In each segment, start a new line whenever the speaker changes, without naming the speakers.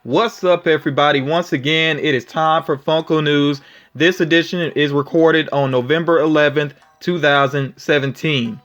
What's up, everybody? Once again, it is time for Funko News. This edition is recorded on November 11th, 2017.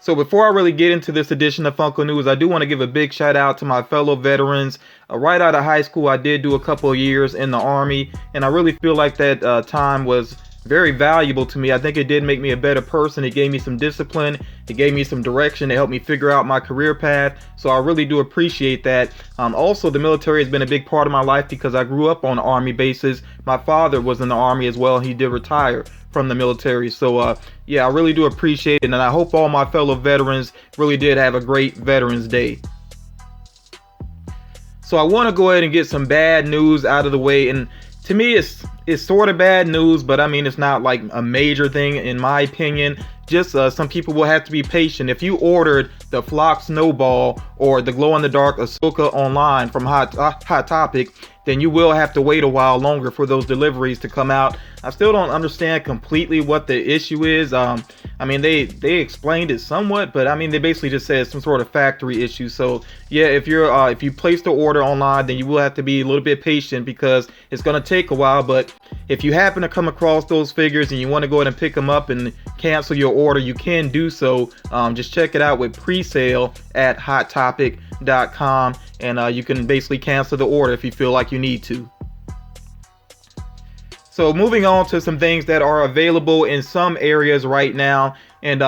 So before I really get into this edition of Funko News, I do want to give a big shout out to my fellow veterans. Right out of high school, I did do a couple of years in the Army, and I really feel like that time was very valuable to me. I think it did make me a better person. It gave me some discipline. It gave me some direction. It helped me figure out my career path. So I really do appreciate that. Also, the military has been a big part of my life because I grew up on Army bases. My father was in the Army as well. He did retire from the military. So yeah, I really do appreciate it. And I hope all my fellow veterans really did have a great Veterans Day. So I want to go ahead and get some bad news out of the way. And to me, it's sort of bad news, but I mean, it's not like a major thing in my opinion. Just some people will have to be patient. If you ordered the Flock Snowball or the glow-in-the-dark Ahsoka online from Hot Topic, then you will have to wait a while longer for those deliveries to come out. I still don't understand completely what the issue is. I mean, they explained it somewhat, but I mean, they basically just said some sort of factory issue. So yeah, if you place the order online, then you will have to be a little bit patient because it's going to take a while. But if you happen to come across those figures and you want to go ahead and pick them up and cancel your order, you can do so. Just check it out with pre-sale at hottopic.com, and you can basically cancel the order if you feel like you need to. So moving on to some things that are available in some areas right now, and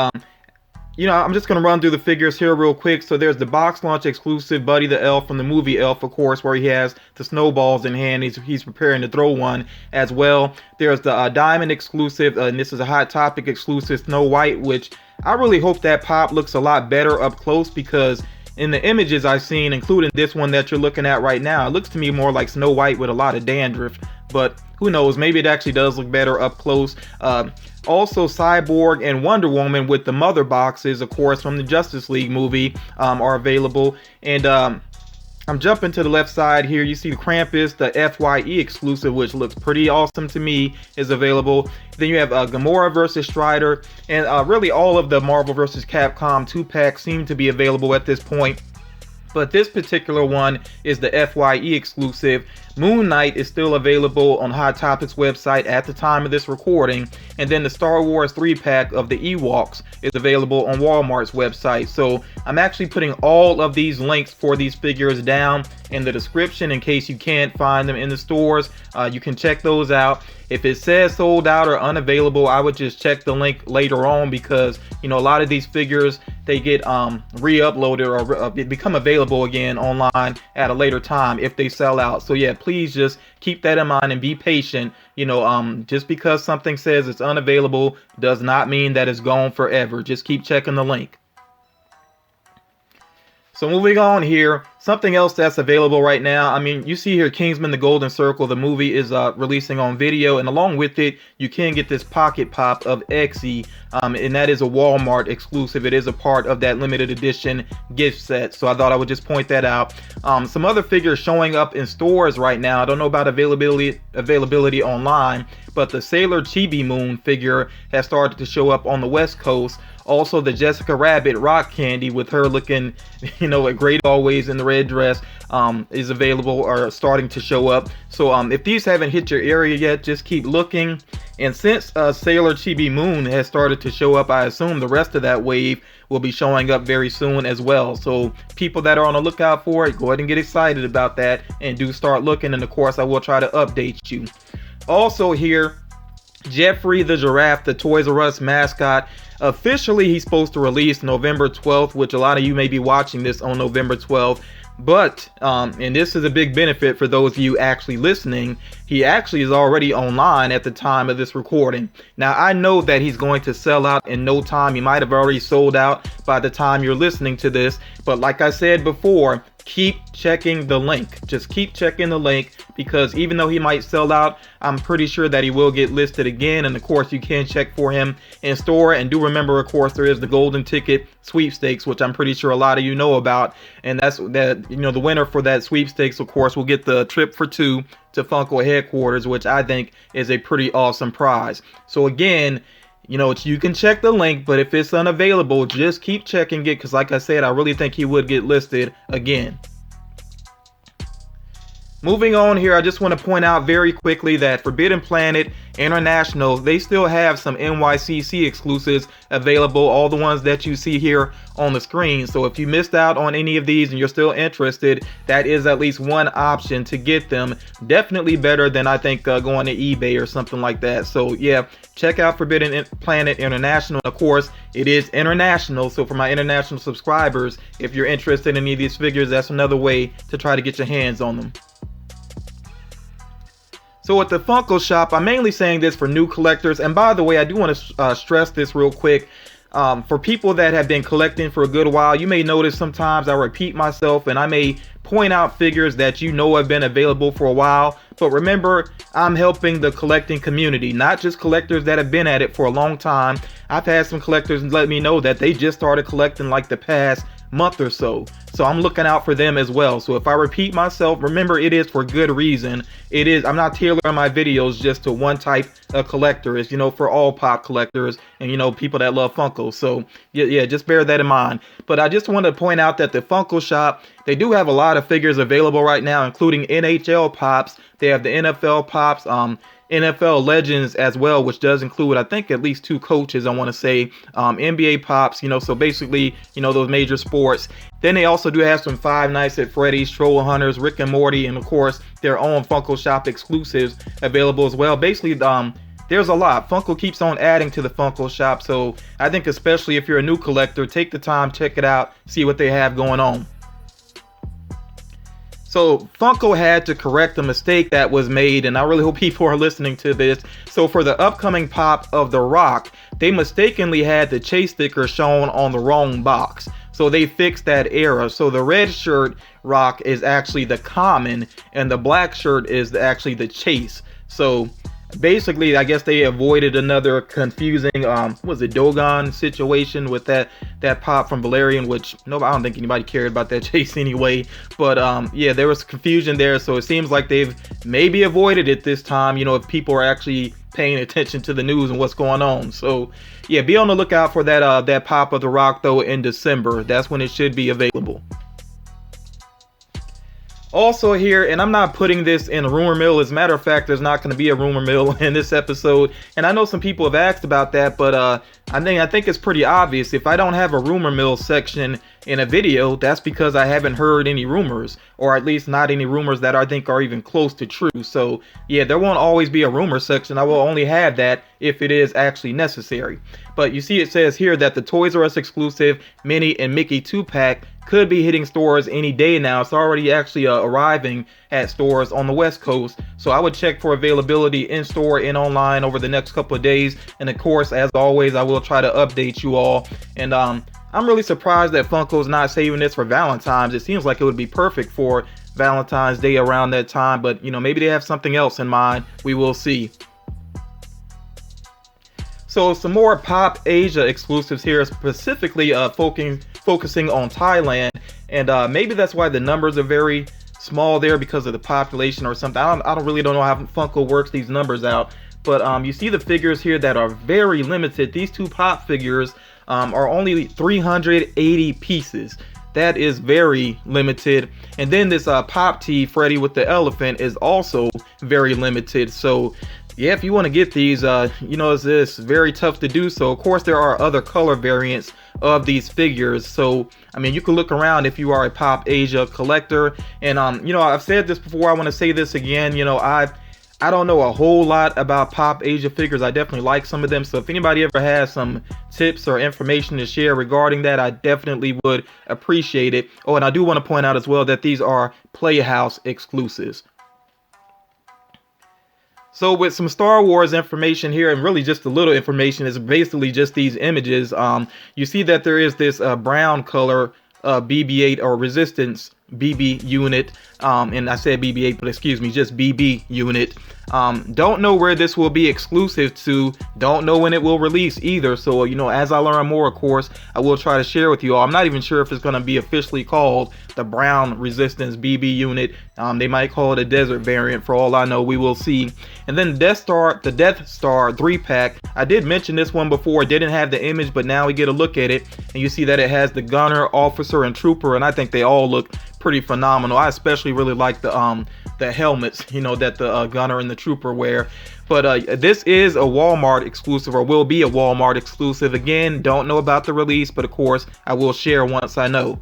you know, I'm just going to run through the figures here real quick. So there's the box launch exclusive Buddy the Elf from the movie Elf, of course, where he has the snowballs in hand. He's preparing to throw one as well. There's the Diamond exclusive, and this is a Hot Topic exclusive Snow White, which I really hope that pop looks a lot better up close, because in the images I've seen, including this one that you're looking at right now, it looks to me more like Snow White with a lot of dandruff. But who knows, maybe it actually does look better up close. Also, Cyborg and Wonder Woman with the mother boxes, of course, from the Justice League movie are available. And I'm jumping to the left side here. You see the Krampus, the FYE exclusive, which looks pretty awesome to me, is available. Then you have Gamora versus Strider, and really all of the Marvel vs. Capcom 2-pack seem to be available at this point. But this particular one is the FYE exclusive. Moon Knight is still available on Hot Topic's website at the time of this recording. And then the Star Wars 3-pack of the Ewoks is available on Walmart's website. So I'm actually putting all of these links for these figures down in the description in case you can't find them in the stores. You can check those out. If it says sold out or unavailable, I would just check the link later on, because you know, a lot of these figures, they get re-uploaded or become available again online at a later time if they sell out. So yeah, please just keep that in mind and be patient. You know, just because something says it's unavailable does not mean that it's gone forever. Just keep checking the link. So moving on here, something else that's available right now. I mean, you see here Kingsman the Golden Circle, the movie is releasing on video, and along with it, you can get this pocket pop of Xe, and that is a Walmart exclusive. It is a part of that limited edition gift set, so I thought I would just point that out. Some other figures showing up in stores right now. I don't know about availability online, but the Sailor Chibi Moon figure has started to show up on the West Coast. Also, the Jessica Rabbit rock candy with her looking, you know, a great always in the red dress is available or starting to show up. So if these haven't hit your area yet, just keep looking. And since Sailor Chibi Moon has started to show up, I assume the rest of that wave will be showing up very soon as well. So people that are on the lookout for it, go ahead and get excited about that and do start looking. And of course, I will try to update you. Also here, Geoffrey the Giraffe, the Toys R Us mascot. Officially, he's supposed to release November 12th, which a lot of you may be watching this on November 12th. But, and this is a big benefit for those of you actually listening, he actually is already online at the time of this recording. Now, I know that he's going to sell out in no time. He might have already sold out by the time you're listening to this. But like I said before, keep checking the link. Just keep checking the link, because even though he might sell out, I'm pretty sure that he will get listed again. And of course, you can check for him in store. And do remember, of course, there is the golden ticket sweepstakes, which I'm pretty sure a lot of you know about. And that's that, you know, the winner for that sweepstakes, of course, will get the trip for two to Funko headquarters, which I think is a pretty awesome prize. So again, you know, you can check the link, but if it's unavailable, just keep checking it, because like I said, I really think he would get listed again. Moving on here, I just want to point out very quickly that Forbidden Planet International, they still have some NYCC exclusives available, all the ones that you see here on the screen. So if you missed out on any of these and you're still interested, that is at least one option to get them. Definitely better than, I think, going to eBay or something like that. So yeah, check out Forbidden Planet International. Of course, it is international, so for my international subscribers, if you're interested in any of these figures, that's another way to try to get your hands on them. So at the Funko shop, I'm mainly saying this for new collectors. And by the way, I do want to stress this real quick. For people that have been collecting for a good while, you may notice sometimes I repeat myself and I may point out figures that you know have been available for a while. But remember, I'm helping the collecting community, not just collectors that have been at it for a long time. I've had some collectors let me know that they just started collecting like the past month or so. So I'm looking out for them as well. So if I repeat myself, remember, it is for good reason. It is, I'm not tailoring my videos just to one type of collector. It's, you know, for all pop collectors and, you know, people that love Funko. So yeah, just bear that in mind. But I just want to point out that the Funko shop, they do have a lot of figures available right now, including NHL pops. They have the NFL pops, NFL Legends as well, which does include, I think, at least 2 coaches, I want to say, NBA pops, you know, so basically, you know, those major sports. Then they also do have some Five Nights at Freddy's, Troll Hunters, Rick and Morty, and of course, their own Funko Shop exclusives available as well. Basically, there's a lot. Funko keeps on adding to the Funko Shop, so I think especially if you're a new collector, take the time, check it out, see what they have going on. So Funko had to correct a mistake that was made, and I really hope people are listening to this. So for the upcoming pop of The Rock, they mistakenly had the chase sticker shown on the wrong box. So they fixed that error. So the red shirt Rock is actually the common, and the black shirt is actually the chase. So basically, I guess they avoided another confusing was it Dogon situation with that pop from Valerian, which I don't think anybody cared about that chase anyway. But yeah, there was confusion there, so it seems like they've maybe avoided it this time, you know, if people are actually paying attention to the news and what's going on. So yeah, be on the lookout for that pop of The Rock though in December. That's when it should be available. Also here, and I'm not putting this in a rumor mill, as a matter of fact, there's not going to be a rumor mill in this episode, and I know some people have asked about that, but I think it's pretty obvious. If I don't have a rumor mill section in a video, that's because I haven't heard any rumors, or at least not any rumors that I think are even close to true. So yeah, there won't always be a rumor section. I will only have that if it is actually necessary. But you see, it says here that the Toys R Us exclusive Minnie and Mickey 2-pack could be hitting stores any day now. It's already actually arriving at stores on the West Coast. So I would check for availability in store and online over the next couple of days. And of course, as always, I will try to update you all. And I'm really surprised that Funko's not saving this for Valentine's. It seems like it would be perfect for Valentine's Day around that time. But, you know, maybe they have something else in mind. We will see. So some more Pop Asia exclusives here, specifically focusing on Thailand, and maybe that's why the numbers are very small there, because of the population or something. I don't really know how Funko works these numbers out, but you see the figures here that are very limited. These 2 pop figures are only 380 pieces. That is very limited. And then this Pop Tee Freddy with the elephant is also very limited. So yeah, if you want to get these, you know, it's very tough to do so. Of course, there are other color variants of these figures. So, I mean, you can look around if you are a Pop Asia collector. And, you know, I've said this before. I want to say this again. You know, I don't know a whole lot about Pop Asia figures. I definitely like some of them. So if anybody ever has some tips or information to share regarding that, I definitely would appreciate it. Oh, and I do want to point out as well that these are Playhouse exclusives. So with some Star Wars information here, and really just a little information, is basically just these images. You see that there is this brown color BB-8 or Resistance BB unit, and I said BB-8, but excuse me, just BB unit. Don't know where this will be exclusive to, don't know when it will release either. So, you know, as I learn more, of course, I will try to share with you all. I'm not even sure if it's going to be officially called the Brown Resistance BB unit. They might call it a desert variant, for all I know. We will see. And then the Death Star 3-pack. I did mention this one before. It didn't have the image, but now we get a look at it, and you see that it has the gunner, officer, and trooper, and I think they all look pretty phenomenal. I especially really like the the helmets, you know, that the gunner and the trooper wear. But this is a Walmart exclusive, or will be a Walmart exclusive. Again, don't know about the release, but of course I will share once I know.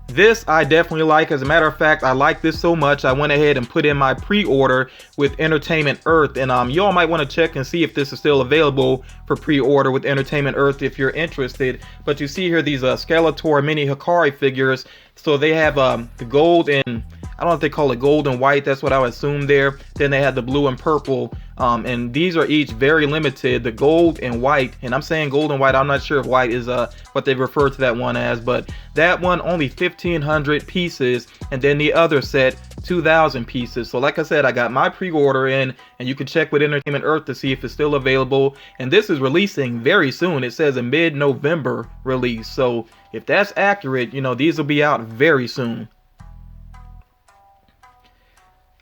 This I definitely like. As a matter of fact, I like this so much I went ahead and put in my pre-order with Entertainment Earth, and y'all might want to check and see if this is still available for pre-order with Entertainment Earth if you're interested. But you see here these Skeletor mini Hikari figures. So they have the gold and I don't know if they call it gold and white, that's what I would assume there. Then they have the blue and purple, and these are each very limited, the gold and white. And I'm saying gold and white, I'm not sure if white is what they refer to that one as, but that one only 1,500 pieces, and then the other set 2,000 pieces. So like I said, I got my pre-order in, and you can check with Entertainment Earth to see if it's still available. And this is releasing very soon. It says a mid-November release, so if that's accurate, you know, these will be out very soon.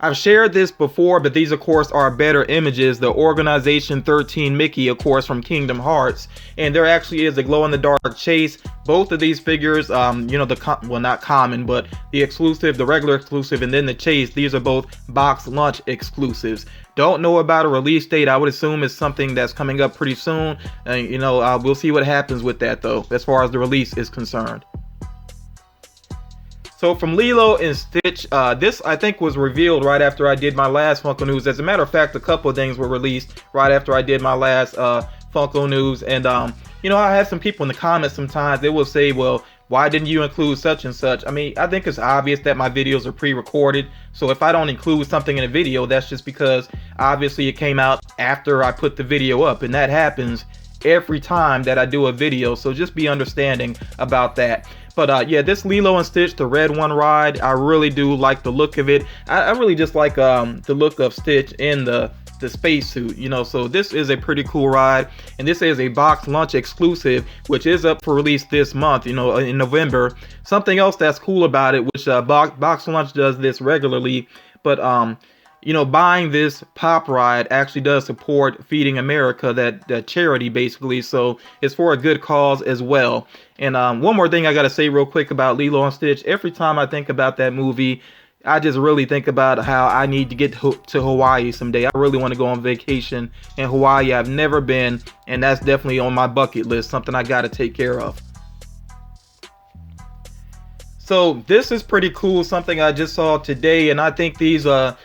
I've shared this before, but these of course are better images. The Organization 13 Mickey, of course, from Kingdom Hearts, and there actually is a glow-in-the-dark chase. Both of these figures, you know, well, not common, but the exclusive, the regular exclusive, and then the chase, these are both box lunch exclusives. Don't know about a release date. I would assume it's something that's coming up pretty soon. You know, we'll see what happens with that though, as far as the release is concerned. So from Lilo and Stitch, this I think was revealed right after I did my last Funko News. As a matter of fact, a couple of things were released right after I did my last Funko News. And, you know, I have some people in the comments sometimes, they will say, well, why didn't you include such and such? I mean, I think it's obvious that my videos are pre-recorded. So if I don't include something in a video, that's just because obviously it came out after I put the video up. And that happens every time that I do a video. So just be understanding about that. But yeah, this Lilo and Stitch, the red one ride, I really do like the look of it. I really just like the look of Stitch in the spacesuit, you know. So this is a pretty cool ride, and this is a box lunch exclusive, which is up for release this month, you know, in November. Something else that's cool about it, which box lunch does this regularly, but you know, buying this pop ride actually does support Feeding America, that charity basically. So it's for a good cause as well. And one more thing I gotta say real quick about Lilo and Stitch. Every time I think about that movie, I just really think about how I need to get to Hawaii someday. I really want to go on vacation in Hawaii. I've never been, and that's definitely on my bucket list, something I gotta take care of. So this is pretty cool, something I just saw today, and I think these will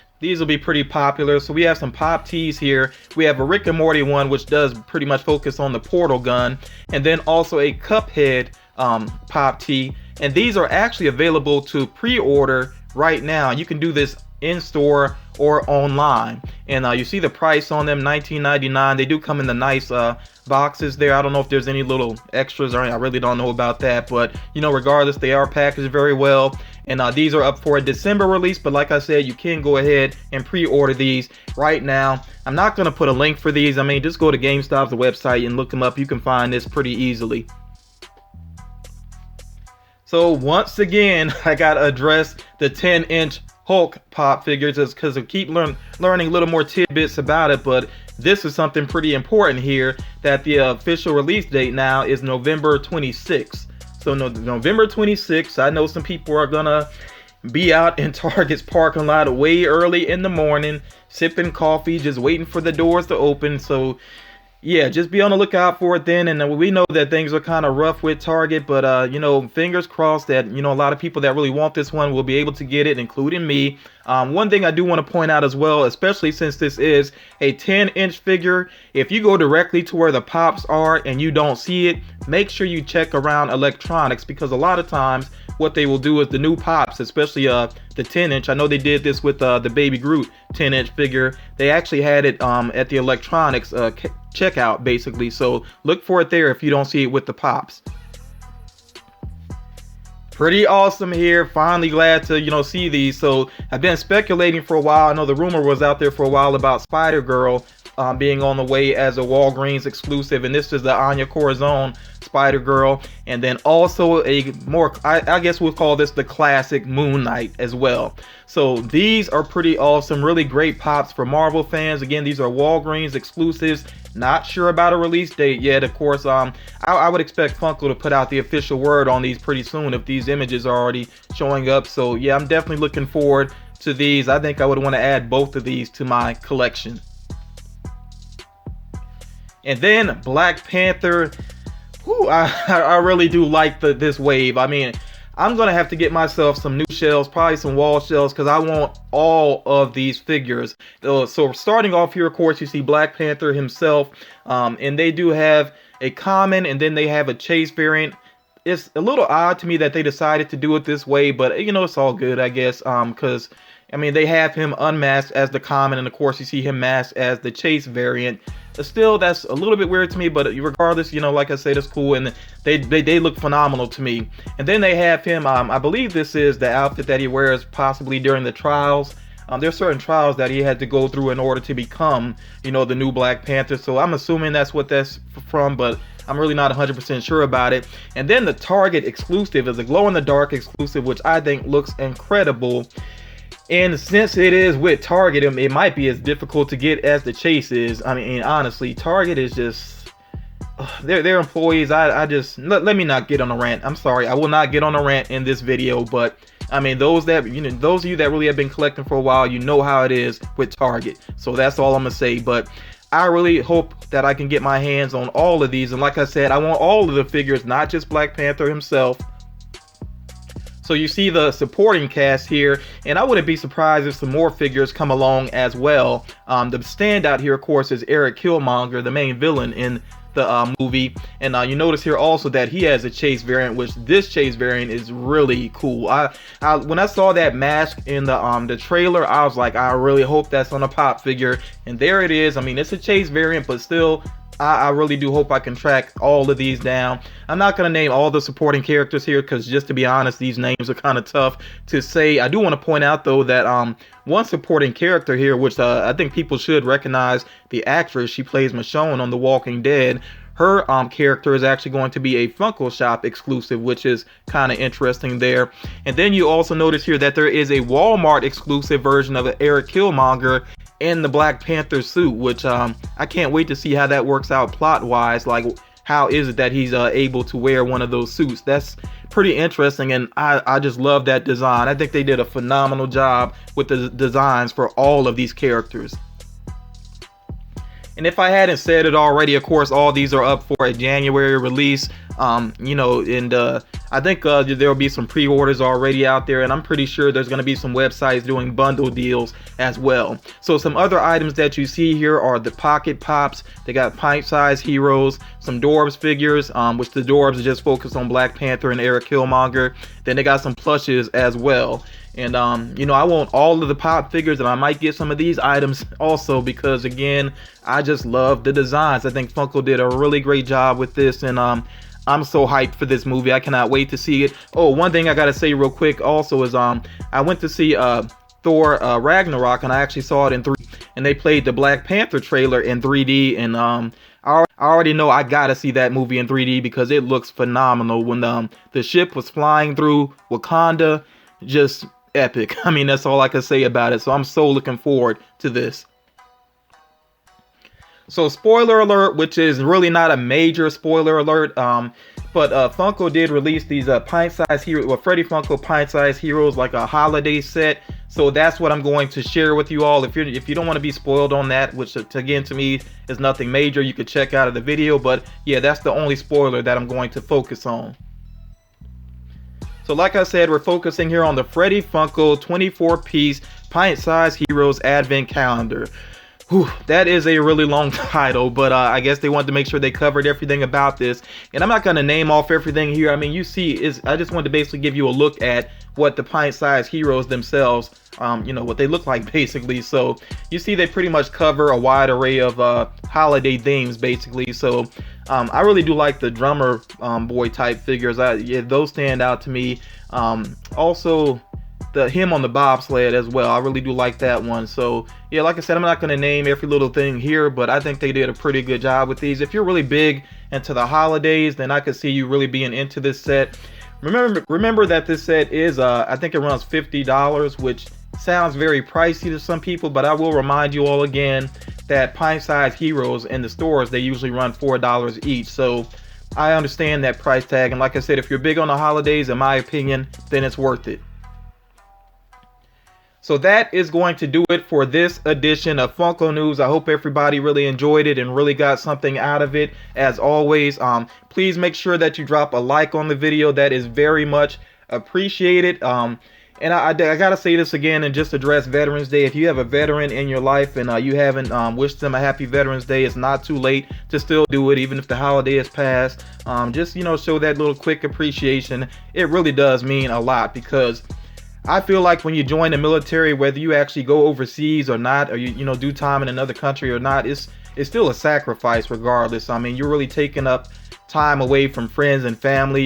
be pretty popular. So we have some pop tees here. We have a Rick and Morty one, which does pretty much focus on the portal gun, and then also a Cuphead pop tee. And these are actually available to pre-order right now. You can do this in store or online, and you see the price on them, $19.99. They do come in the nice boxes there. I don't know if there's any little extras or anything. I really don't know about that, but you know, regardless, they are packaged very well. And these are up for a December release, but like I said, you can go ahead and pre-order these right now. I'm not going to put a link for these. I mean, just go to GameStop's website and look them up. You can find this pretty easily. So once again, I got to address the 10-inch Hulk pop figures, because I keep learning a little more tidbits about it, but this is something pretty important here, that the official release date now is November 26th. So November 26th, I know some people are gonna be out in Target's parking lot way early in the morning, sipping coffee, just waiting for the doors to open. So yeah, just be on the lookout for it then. And we know that things are kind of rough with Target, but you know, fingers crossed that, you know, a lot of people that really want this one will be able to get it, including me. One thing I do want to point out as well, especially since this is a 10-inch figure, if you go directly to where the pops are and you don't see it, make sure you check around electronics, because a lot of times what they will do is the new pops, especially the 10-inch. I know they did this with the Baby Groot 10-inch figure. They actually had it at the electronics checkout basically. So look for it there if you don't see it with the pops. Pretty awesome here. Finally glad to, you know, see these. So I've been speculating for a while. I know the rumor was out there for a while about Spider-Girl. being on the way as a Walgreens exclusive, and this is the Anya Corazon Spider-Girl, and then also a more, I guess we'll call this the classic Moon Knight as well. So these are pretty awesome, really great pops for Marvel fans. Again, these are Walgreens exclusives. Not sure about a release date yet. Of course, I would expect Funko to put out the official word on these pretty soon if these images are already showing up. So yeah, I'm definitely looking forward to these. I think I would want to add both of these to my collection. And then Black Panther. Whew, I really do like this wave. I mean, I'm gonna have to get myself some new shells, probably some wall shells, because I want all of these figures. So starting off here, of course, you see Black Panther himself, and they do have a common, and then they have a chase variant. It's a little odd to me that they decided to do it this way, but you know, it's all good, I guess, because I mean, they have him unmasked as the common, and of course you see him masked as the chase variant. Still, that's a little bit weird to me, but regardless, you know, like I said, it's cool, and they look phenomenal to me. And then they have him, I believe this is the outfit that he wears possibly during the trials. There's certain trials that he had to go through in order to become, you know, the new Black Panther. So I'm assuming that's what that's from, but I'm really not 100% sure about it. And then the Target exclusive is a glow-in-the-dark exclusive, which I think looks incredible. And since it is with Target, it might be as difficult to get as the chase is. I mean, honestly, Target is just their employees. I just let me not get on a rant. I'm sorry, I will not get on a rant in this video. But I mean, those of you that really have been collecting for a while, you know how it is with Target. So that's all I'm gonna say. But I really hope that I can get my hands on all of these. And like I said, I want all of the figures, not just Black Panther himself. So you see the supporting cast here, and I wouldn't be surprised if some more figures come along as well. The standout here, of course, is Eric Killmonger, the main villain in the movie. And you notice here also that he has a chase variant, which this chase variant is really cool. When I saw that mask in the trailer, I was like, I really hope that's on a pop figure. And there it is. I mean, it's a chase variant, but still, I really do hope I can track all of these down. I'm not going to name all the supporting characters here because, just to be honest, these names are kind of tough to say. I do want to point out, though, that one supporting character here, which I think people should recognize, the actress, she plays Michonne on The Walking Dead. Her character is actually going to be a Funko Shop exclusive, which is kind of interesting there. And then you also notice here that there is a Walmart exclusive version of Eric Killmonger in the Black Panther suit, which I can't wait to see how that works out plot wise. Like, how is it that he's able to wear one of those suits? That's pretty interesting, and I just love that design. I think they did a phenomenal job with the designs for all of these characters. And if I hadn't said it already, of course, all these are up for a January release. You know, and I think there will be some pre-orders already out there, and I'm pretty sure there's going to be some websites doing bundle deals as well. So some other items that you see here are the pocket pops. They got pint-sized heroes, some Dwarves figures, which the Dwarves are just focused on Black Panther and Eric Killmonger. Then they got some plushes as well. And you know, I want all of the pop figures, and I might get some of these items also because, again, I just love the designs. I think Funko did a really great job with this, and I'm so hyped for this movie. I cannot wait to see it. Oh, one thing I gotta say real quick also is I went to see Thor Ragnarok, and I actually saw it in 3D, and they played the Black Panther trailer in 3D, and I already know I gotta see that movie in 3D because it looks phenomenal. When the ship was flying through Wakanda, just epic. I mean, that's all I can say about it. So I'm so looking forward to this. So spoiler alert, which is really not a major spoiler alert, but Funko did release these pint-sized heroes, well, Freddy Funko pint-sized heroes, like a holiday set. So that's what I'm going to share with you all. If you don't want to be spoiled on that, which again to me is nothing major, you could check out of the video. But yeah, that's the only spoiler that I'm going to focus on. So like I said, we're focusing here on the Freddy Funko 24-piece pint-sized heroes advent calendar. Whew, that is a really long title, but I guess they wanted to make sure they covered everything about this. And I'm not going to name off everything here. I mean, you see, I just wanted to basically give you a look at what the pint-sized heroes themselves, you know, what they look like basically. So you see they pretty much cover a wide array of holiday themes basically. So I really do like the drummer boy type figures. Yeah, those stand out to me. Also, him on the bobsled as well. I really do like that one. So yeah, like I said, I'm not going to name every little thing here, but I think they did a pretty good job with these. If you're really big into the holidays, then I could see you really being into this set. Remember that this set is I think it runs $50, which sounds very pricey to some people, but I will remind you all again that pint-sized heroes in the stores, they usually run $4 each. So I understand that price tag, and like I said, if you're big on the holidays, in my opinion, then it's worth it. So that is going to do it for this edition of Funko News. I hope everybody really enjoyed it and really got something out of it. As always, please make sure that you drop a like on the video. That is very much appreciated. And I gotta say this again and just address Veterans Day. If you have a veteran in your life and you haven't wished them a happy Veterans Day, it's not too late to still do it, even if the holiday has passed. Just, you know, show that little quick appreciation. It really does mean a lot, because I feel like when you join the military, whether you actually go overseas or not, or you know, do time in another country or not, it's still a sacrifice regardless. I mean, you're really taking up time away from friends and family.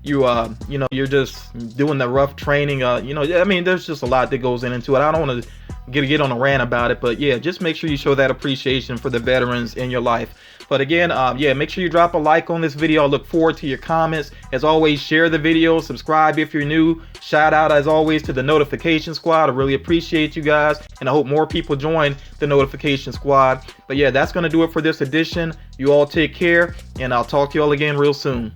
You know, you're just doing the rough training. You know, I mean, there's just a lot that goes into it. I don't want to get on a rant about it, but yeah, just make sure you show that appreciation for the veterans in your life. But again, yeah, make sure you drop a like on this video. I look forward to your comments. As always, share the video, subscribe if you're new. Shout out, as always, to the notification squad. I really appreciate you guys, and I hope more people join the notification squad. But yeah, that's going to do it for this edition. You all take care, and I'll talk to you all again real soon.